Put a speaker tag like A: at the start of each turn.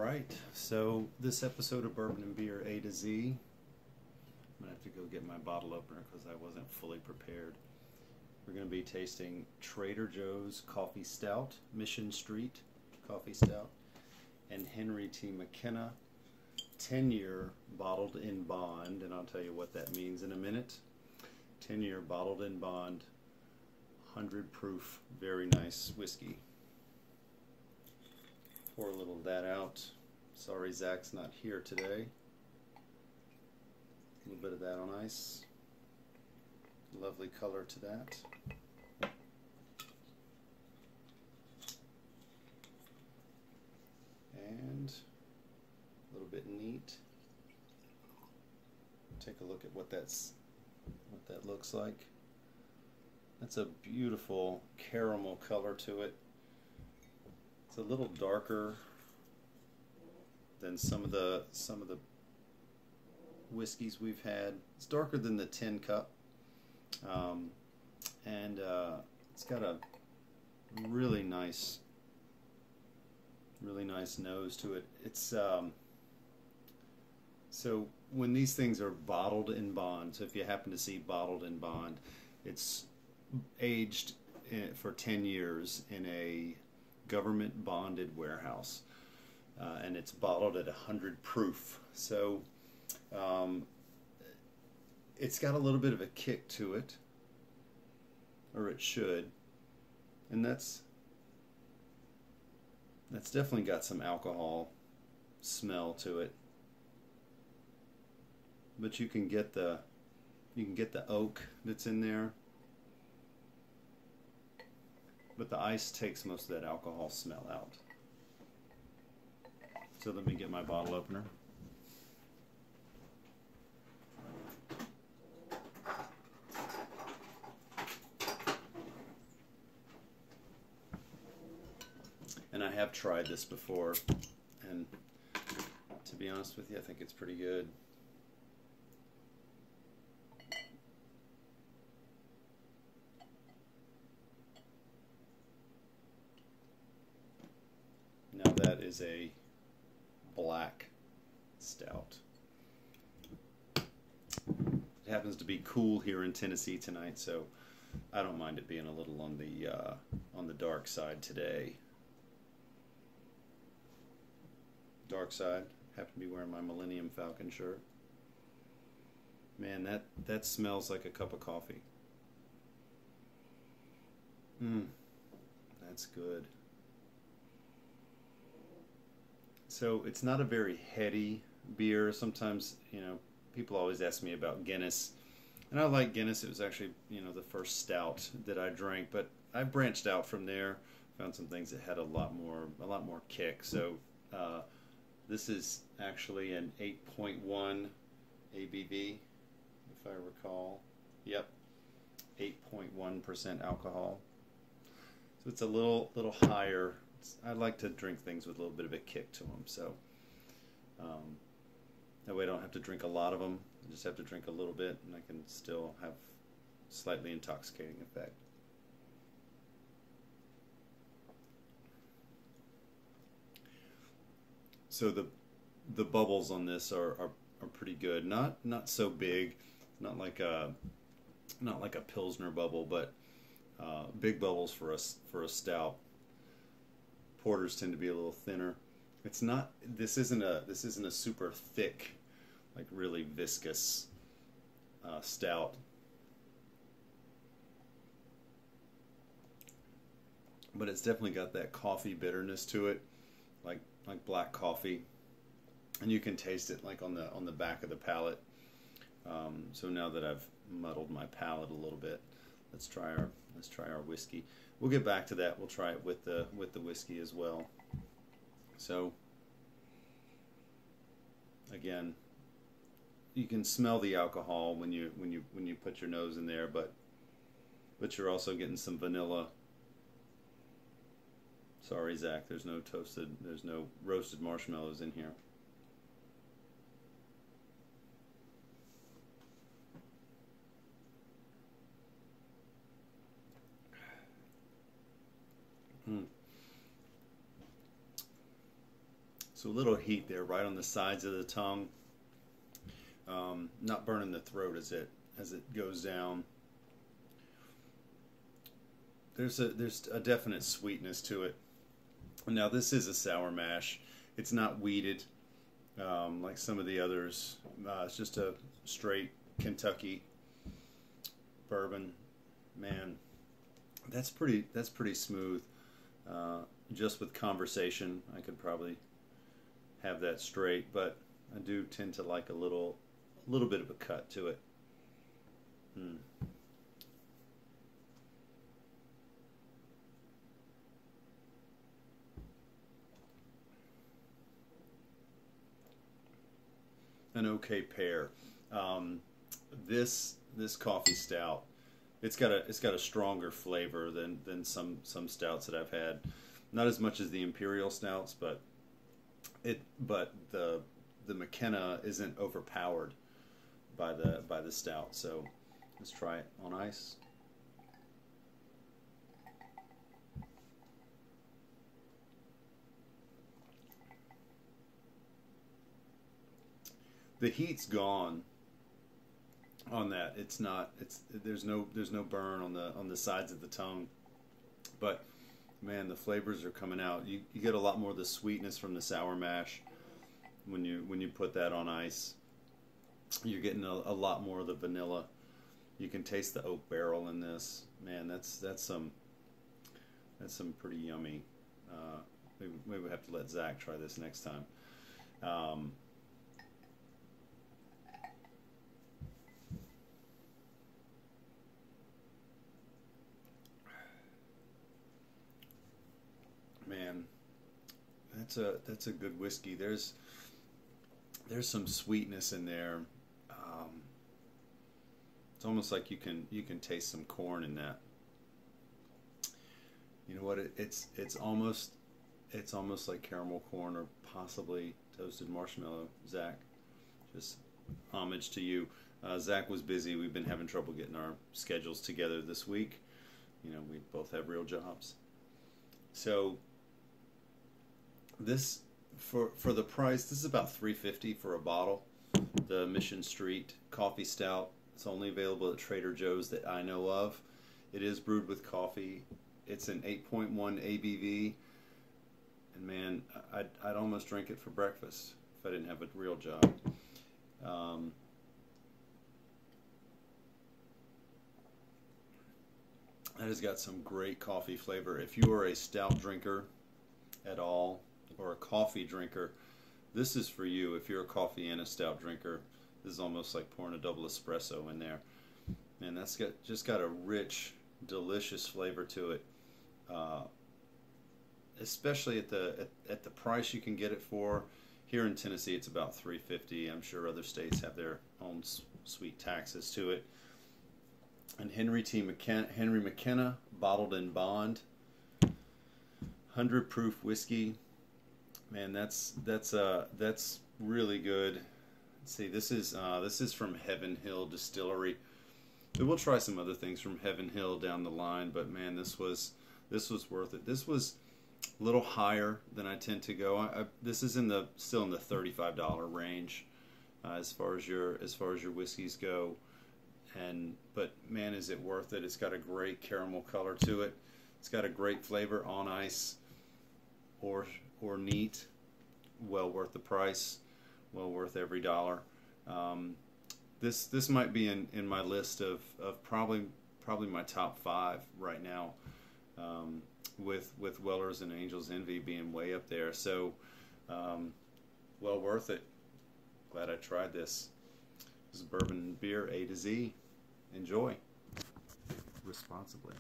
A: Alright, so this episode of Bourbon and Beer A to Z, I'm going to have to go get my bottle opener because I wasn't fully prepared. We're going to be tasting Trader Joe's Coffee Stout, Mission Street Coffee Stout, and Henry T. McKenna 10-year bottled in bond, and I'll tell you what that means in a minute. 10-year bottled in bond, 100 proof, very nice whiskey. Pour a little of that out. Sorry Zach's not here today. A little bit of that on ice. Lovely color to that. And a little bit neat. Take a look at what that looks like. That's a beautiful caramel color to it. It's a little darker than some of the whiskeys we've had. It's darker than the tin cup, and it's got a really nice nose to it. It's so when these things are bottled in bond, so if you happen to see bottled in bond, it's aged for 10 years in a government bonded warehouse, and it's bottled at 100 proof. So it's got a little bit of a kick to it, or it should, and that's definitely got some alcohol smell to it. But you can get the oak that's in there. But the ice takes most of that alcohol smell out. So let me get my bottle opener. And I have tried this before, and to be honest with you, I think it's pretty good. Now that is a black stout. It happens to be cool here in Tennessee tonight, so I don't mind it being a little on the dark side today. Dark side. Happen to be wearing my Millennium Falcon shirt. Man, that smells like a cup of coffee. That's good. So it's not a very heady beer. Sometimes, people always ask me about Guinness, and I like Guinness. It was actually, the first stout that I drank, but I branched out from there. Found some things that had a lot more kick. So this is actually an 8.1 ABV, if I recall. Yep, 8.1% alcohol. So it's a little higher. I like to drink things with a little bit of a kick to them, so that way I don't have to drink a lot of them. I just have to drink a little bit, and I can still have slightly intoxicating effect. So the bubbles on this are pretty good. Not so big, not like a Pilsner bubble, but big bubbles for a stout. Porters tend to be a little thinner. It's not. This isn't a super thick, like really viscous stout. But it's definitely got that coffee bitterness to it, like black coffee, and you can taste it like on the back of the palate. So now that I've muddled my palate a little bit, let's try our whiskey. We'll get back to that. We'll try it with the whiskey as well. So again, you can smell the alcohol when you put your nose in there, but you're also getting some vanilla. Sorry, Zach, there's no roasted marshmallows in here. So a little heat there, right on the sides of the tongue, not burning the throat as it goes down. There's a definite sweetness to it. Now this is a sour mash. It's not weeded like some of the others. It's just a straight Kentucky bourbon. Man, that's pretty smooth. Just with conversation, I could probably have that straight, but I do tend to like a little bit of a cut to it. An okay pair. This coffee stout, it's got a stronger flavor than some stouts that I've had. Not as much as the imperial stouts, but the McKenna isn't overpowered by the stout. So let's try it on ice. The heat's gone on that. There's no burn on the sides of the tongue, but man, the flavors are coming out. You get a lot more of the sweetness from the sour mash when you put that on ice. You're getting a lot more of the vanilla. You can taste the oak barrel in this. Man, that's some pretty yummy. Maybe we'll have to let Zach try this next time. Man, that's a good whiskey. There's some sweetness in there. It's almost like you can taste some corn in that. You know what? It's almost like caramel corn or possibly toasted marshmallow. Zach, just homage to you. Zach was busy. We've been having trouble getting our schedules together this week. You know, we both have real jobs. So this, for the price, this is about $3.50 for a bottle. The Mission Street Coffee Stout. It's only available at Trader Joe's that I know of. It is brewed with coffee. It's an 8.1 ABV. And man, I'd almost drink it for breakfast if I didn't have a real job. That has got some great coffee flavor. If you are a stout drinker at all, or a coffee drinker, this is for you. If you're a coffee and a stout drinker, this is almost like pouring a double espresso in there. And that's just got a rich, delicious flavor to it. Especially at the price you can get it for. Here in Tennessee, it's about $3.50. I'm sure other states have their own sweet taxes to it. And Henry McKenna, bottled in bond, 100 proof whiskey. Man, that's really good. Let's see, this is from Heaven Hill Distillery. So we'll try some other things from Heaven Hill down the line, but man, this was worth it. This was a little higher than I tend to go. This is still in the $35 range as far as your whiskeys go. But man, is it worth it? It's got a great caramel color to it. It's got a great flavor on ice or neat. Well worth the price. Well worth every dollar. This might be in my list of probably my top 5 right now. With Weller's and Angel's Envy being way up there. So well worth it. Glad I tried this. This is Bourbon and Beer A to Z. Enjoy responsibly.